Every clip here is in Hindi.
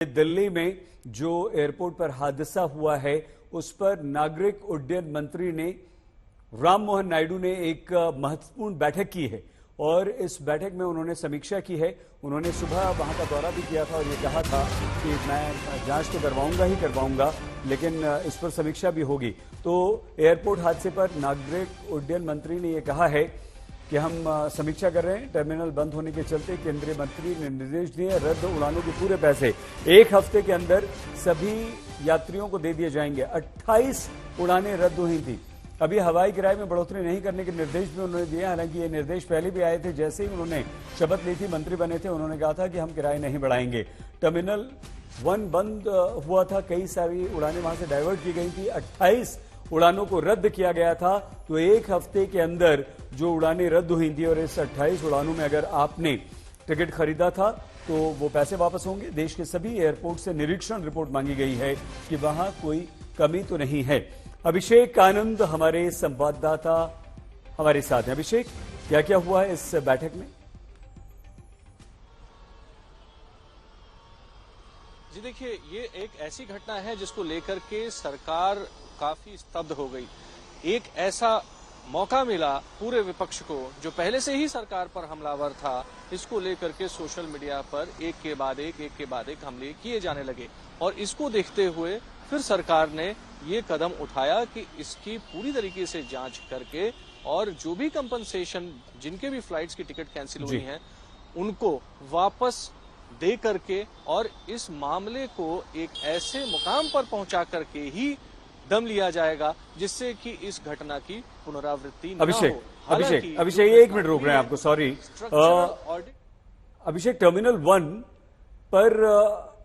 दिल्ली में जो एयरपोर्ट पर हादसा हुआ है उस पर नागरिक उड्डयन मंत्री ने राम मोहन नायडू ने एक महत्वपूर्ण बैठक की है और इस बैठक में उन्होंने समीक्षा की है। उन्होंने सुबह वहां का दौरा भी किया था और ये कहा था कि मैं जांच तो करवाऊंगा लेकिन इस पर समीक्षा भी होगी। तो एयरपोर्ट हादसे पर नागरिक उड्डयन मंत्री ने यह कहा है कि हम समीक्षा कर रहे हैं। टर्मिनल बंद होने के चलते केंद्रीय मंत्री ने निर्देश दिए, रद्द उड़ानों के पूरे पैसे 1 हफ्ते के अंदर सभी यात्रियों को दे दिए जाएंगे। 28 उड़ानें रद्द हुई थी। अभी हवाई किराए में बढ़ोतरी नहीं करने के निर्देश भी उन्होंने दिए। हालांकि ये निर्देश पहले भी आए थे, जैसे ही उन्होंने शपथ ली थी, मंत्री बने थे, उन्होंने कहा था कि हम किराए नहीं बढ़ाएंगे। टर्मिनल 1 बंद हुआ था, कई सारी उड़ानें वहां से डाइवर्ट की गई थी। 28 उड़ानों को रद्द किया गया था। तो 1 हफ्ते के अंदर जो उड़ानें रद्द हुई थी और इस 28 उड़ानों में अगर आपने टिकट खरीदा था तो वो पैसे वापस होंगे। देश के सभी एयरपोर्ट से निरीक्षण रिपोर्ट मांगी गई है कि वहां कोई कमी तो नहीं है। अभिषेक आनंद हमारे संवाददाता हमारे साथ हैं। अभिषेक, क्या क्या हुआ है इस बैठक में? जी देखिए, ये एक ऐसी घटना है जिसको लेकर के सरकार काफी स्तब्ध हो गई। एक ऐसा मौका मिला पूरे विपक्ष को जो पहले से ही सरकार पर हमलावर था, इसको लेकर के सोशल मीडिया पर एक के बाद एक हमले किए जाने लगे और इसको देखते हुए फिर सरकार ने ये कदम उठाया कि इसकी पूरी तरीके से जांच करके और जो भी कंपनसेशन, जिनके भी फ्लाइट्स की टिकट कैंसिल हुई हैं, उनको वापस दे करके और इस मामले को एक ऐसे मुकाम पर पहुंचा करके ही दम लिया जाएगा जिससे कि इस घटना की पुनरावृत्ति न हो। अभिषेक 1 मिनट रोक रहे हैं आपको, सॉरी। अभिषेक, टर्मिनल 1 पर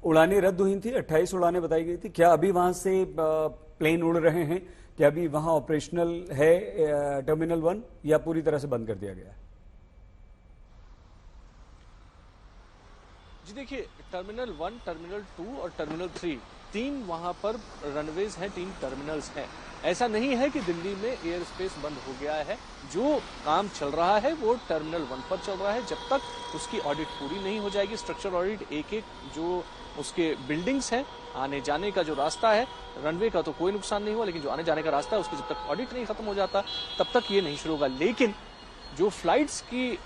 उड़ानें रद्द हुई थी, 28 उड़ानें बताई गई थी। क्या अभी वहां से प्लेन उड़ रहे हैं? क्या अभी वहां ऑपरेशनल है टर्मिनल 1 या पूरी तरह से बंद कर दिया गया है? जी देखिए, टर्मिनल 1, टर्मिनल 2 और टर्मिनल 3 तीन वहां पर रनवेज हैं, 3 टर्मिनल्स हैं। ऐसा नहीं है कि दिल्ली में एयर स्पेस बंद हो गया है। जो काम चल रहा है वो टर्मिनल 1 पर चल रहा है। जब तक उसकी ऑडिट पूरी नहीं हो जाएगी, स्ट्रक्चर ऑडिट, एक जो उसके बिल्डिंग्स हैं, आने जाने का जो रास्ता है, रनवे का तो कोई नुकसान नहीं हुआ, लेकिन जो आने जाने का रास्ता है उसकी जब तक ऑडिट नहीं खत्म हो जाता तब तक ये नहीं शुरू होगा। लेकिन जो फ्लाइट्स की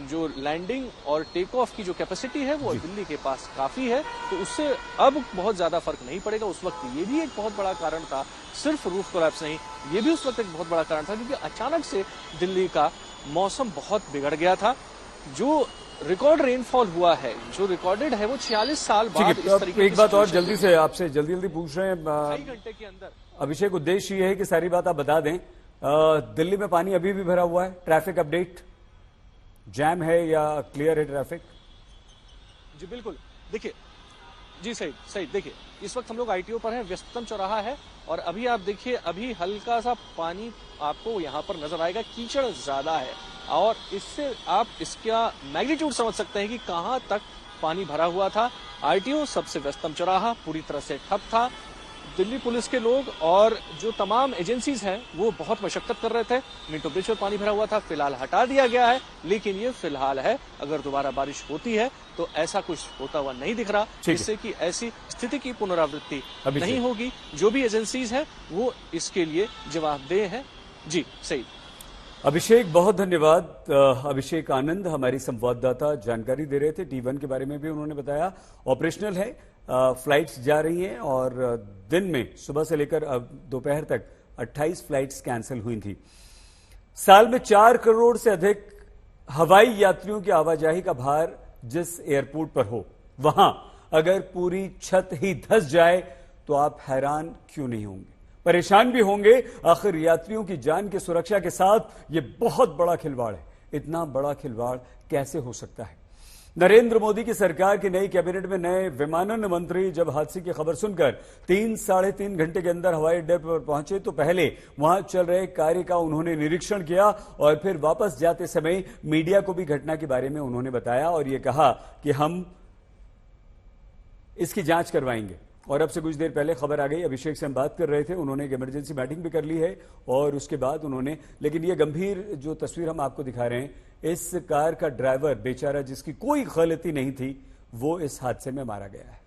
जो लैंडिंग और टेक ऑफ की जो कैपेसिटी है वो दिल्ली के पास काफी है, तो उससे अब बहुत ज्यादा फर्क नहीं पड़ेगा। उस वक्त ये भी एक बहुत बड़ा कारण था, सिर्फ रूफ कोलैप्स नहीं, ये भी उस वक्त एक बहुत बड़ा कारण था क्योंकि अचानक से दिल्ली का मौसम बहुत बिगड़ गया था। जो रिकॉर्ड रेनफॉल हुआ है, जो रिकॉर्डेड है, वो 46 साल बाद इस तरीके। एक बात और जल्दी से आपसे जल्दी पूछ रहे हैं, 2.5 घंटे के अंदर। अभिषेक, उद्देश्य ये है कि सारी बात आप बता दें। दिल्ली में पानी अभी भी भरा हुआ है, ट्रैफिक अपडेट, जैम है या क्लियर है ट्रैफिक? जी बिल्कुल, देखिए जी सही देखिए, इस वक्त हम लोग आईटीओ पर हैं, व्यस्ततम चौराहा है और अभी आप देखिए, अभी हल्का सा पानी आपको यहाँ पर नजर आएगा। कीचड़ ज्यादा है और इससे आप इसका मैग्नीट्यूड समझ सकते हैं कि कहां तक पानी भरा हुआ था। आईटीओ सबसे व्यस्ततम चौराहा पूरी तरह से ठप था। दिल्ली पुलिस के लोग और जो तमाम एजेंसीज हैं वो बहुत मशक्कत कर रहे थे। मिंटो ब्रिज पर पानी भरा हुआ था, फिलहाल हटा दिया गया है, लेकिन ये फिलहाल है। अगर दोबारा बारिश होती है तो ऐसा कुछ होता हुआ नहीं दिख रहा, जिससे कि ऐसी स्थिति की पुनरावृत्ति नहीं होगी। जो भी एजेंसीज हैं वो इसके लिए जवाबदेह हैं। जी सही। अभिषेक, बहुत धन्यवाद। अभिषेक आनंद हमारी संवाददाता जानकारी दे रहे थे। T1 के बारे में भी उन्होंने बताया, ऑपरेशनल है, फ्लाइट्स जा रही हैं और दिन में सुबह से लेकर दोपहर तक 28 फ्लाइट्स कैंसिल हुई थी। साल में 4 करोड़ से अधिक हवाई यात्रियों की आवाजाही का भार जिस एयरपोर्ट पर हो, वहां अगर पूरी छत ही धंस जाए तो आप हैरान क्यों नहीं होंगे, परेशान भी होंगे। आखिर यात्रियों की जान की सुरक्षा के साथ यह बहुत बड़ा खिलवाड़ है। इतना बड़ा खिलवाड़ कैसे हो सकता है? नरेंद्र मोदी की सरकार की नई कैबिनेट में नए विमानन मंत्री जब हादसे की खबर सुनकर 3-3.5 घंटे के अंदर हवाई अड्डे पर पहुंचे तो पहले वहां चल रहे कार्य का उन्होंने निरीक्षण किया और फिर वापस जाते समय मीडिया को भी घटना के बारे में उन्होंने बताया और यह कहा कि हम इसकी जांच करवाएंगे। और अब से कुछ देर पहले खबर आ गई, अभिषेक से हम बात कर रहे थे, उन्होंने एक इमरजेंसी मीटिंग भी कर ली है और उसके बाद उन्होंने, लेकिन ये गंभीर जो तस्वीर हम आपको दिखा रहे हैं, इस कार का ड्राइवर बेचारा जिसकी कोई गलती नहीं थी वो इस हादसे में मारा गया है।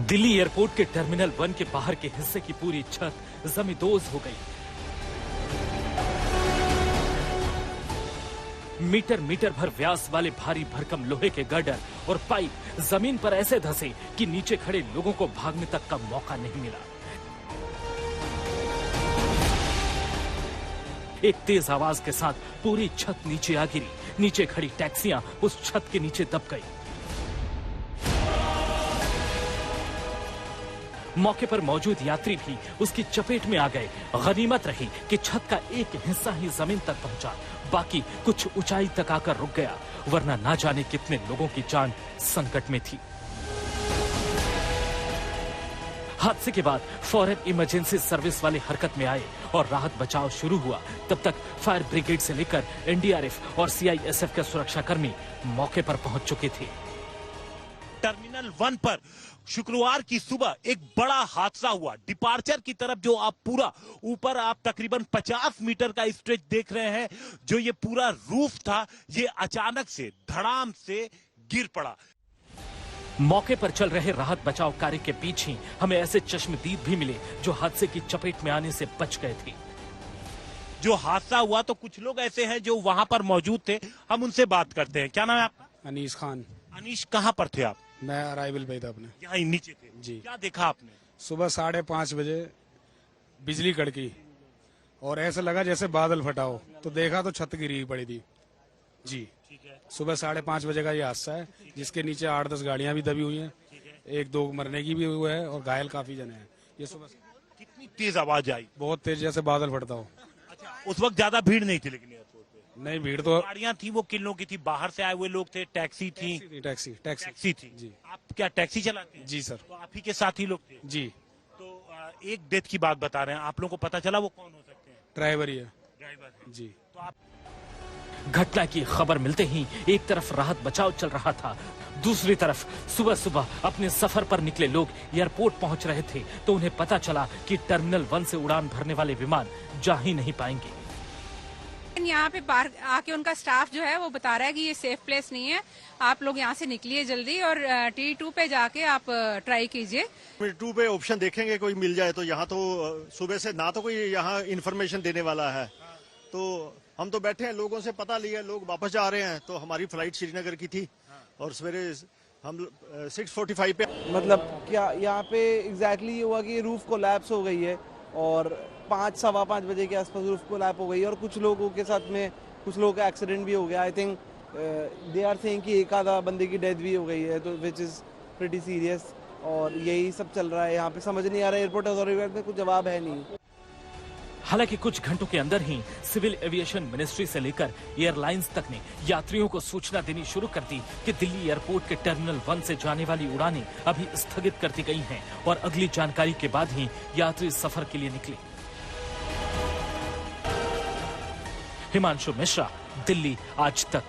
दिल्ली एयरपोर्ट के टर्मिनल 1 के बाहर के हिस्से की पूरी छत जमींदोज हो गई। मीटर मीटर भर व्यास वाले भारी भरकम लोहे के गर्डर और पाइप जमीन पर ऐसे धंसे कि नीचे खड़े लोगों को भागने तक का मौका नहीं मिला। एक तेज आवाज के साथ पूरी छत नीचे आ गिरी। नीचे खड़ी टैक्सियां उस छत के नीचे दब गई। मौके पर मौजूद यात्री भी उसकी चपेट में आ गए। गनीमत रही कि छत का एक हिस्सा ही जमीन तक पहुंचा, बाकी कुछ ऊंचाई तक आकर रुक गया, वरना ना जाने कितने लोगों की जान संकट में थी। हादसे के बाद फौरन इमरजेंसी सर्विस वाले हरकत में आए और राहत बचाव शुरू हुआ। तब तक फायर ब्रिगेड से लेकर एनडीआरएफ और सीआईएसएफ के सुरक्षाकर्मी मौके पर पहुंच चुके थे। टर्मिनल 1 पर शुक्रवार की सुबह एक बड़ा हादसा हुआ। डिपार्चर की तरफ जो आप पूरा ऊपर आप तकरीबन 50 मीटर का स्ट्रेच देख रहे हैं, जो ये पूरा रूफ था, ये अचानक से धड़ाम से गिर पड़ा। मौके पर चल रहे राहत बचाव कार्य के बीच ही हमें ऐसे चश्मदीद भी मिले जो हादसे की चपेट में आने से बच गए थे। जो हादसा हुआ तो कुछ लोग ऐसे हैं जो वहां पर मौजूद थे, हम उनसे बात करते हैं। क्या नाम है आपका? अनीस खान। अनीश, कहाँ पर थे आप? मैं अराइवल पे था अपने। यहाँ नीचे थे जी। क्या देखा आपने? सुबह 5:30 बजे बिजली कड़की और ऐसा लगा जैसे बादल फटा हो, तो देखा तो छत गिरी पड़ी थी जी। सुबह 5:30 बजे का ये हादसा है, जिसके नीचे 8-10 गाड़ियां भी दबी हुई हैं। 1-2 मरने की भी हुआ है और घायल काफी जने हैं। ये सुबह कितनी तेज आवाज आई? बहुत तेज, जैसे बादल फटता हो। अच्छा, उस वक्त ज्यादा भीड़ नहीं थी लेकिन एयरपोर्ट पे? नहीं, भीड़ तो गाड़ियां थी, वो किन लोगों की थी? बाहर से आए हुए लोग थे? टैक्सी थी? टैक्सी थी जी। आप क्या टैक्सी चलाते हैं? जी सर। तो आप ही के साथ ही लोग थे? जी। तो एक डेथ की बात बता रहे हैं, आप लोगों को पता चला वो कौन हो सकते हैं? ड्राइवर ही है। ड्राइवर है जी। तो आप घटना की खबर मिलते ही एक तरफ राहत बचाव चल रहा था, दूसरी तरफ सुबह सुबह अपने सफर पर निकले लोग एयरपोर्ट पहुंच रहे थे तो उन्हें पता चला कि टर्मिनल 1 से उड़ान भरने वाले विमान जा ही नहीं पाएंगे। यहाँ पे बाहर आके उनका स्टाफ जो है वो बता रहा है कि ये सेफ प्लेस नहीं है, आप लोग यहाँ से निकलिए जल्दी और T2 पे जाके आप ट्राई कीजिए। T2 पे ऑप्शन देखेंगे कोई मिल जाए तो। यहाँ तो सुबह से ना तो कोई यहाँ इन्फॉर्मेशन देने वाला है, तो हम तो बैठे हैं, लोगों से पता लिया, लोग वापस जा रहे हैं। तो हमारी फ्लाइट श्रीनगर की थी और सवेरे हम 6:45 पे, मतलब क्या यहाँ पे एग्जैक्टली ये हुआ कि रूफ कोलैप्स हो गई है और 5-5:15 बजे के आसपास रूफ कोलैप्स हो गई और कुछ लोगों के साथ में कुछ लोगों का एक्सीडेंट भी हो गया। I think they are saying कि एक आधा बंदे की डेथ भी हो गई है, तो विच इज प्रीटी सीरियस। और यही सब चल रहा है यहाँ पे, समझ नहीं आ रहा है, एयरपोर्ट अथॉरिटी में कुछ जवाब है नहीं। हालांकि कुछ घंटों के अंदर ही सिविल एविएशन मिनिस्ट्री से लेकर एयरलाइंस तक ने यात्रियों को सूचना देनी शुरू कर दी कि दिल्ली एयरपोर्ट के टर्मिनल 1 से जाने वाली उड़ानें अभी स्थगित कर दी गई हैं और अगली जानकारी के बाद ही यात्री सफर के लिए निकले। हिमांशु मिश्रा, दिल्ली आज तक।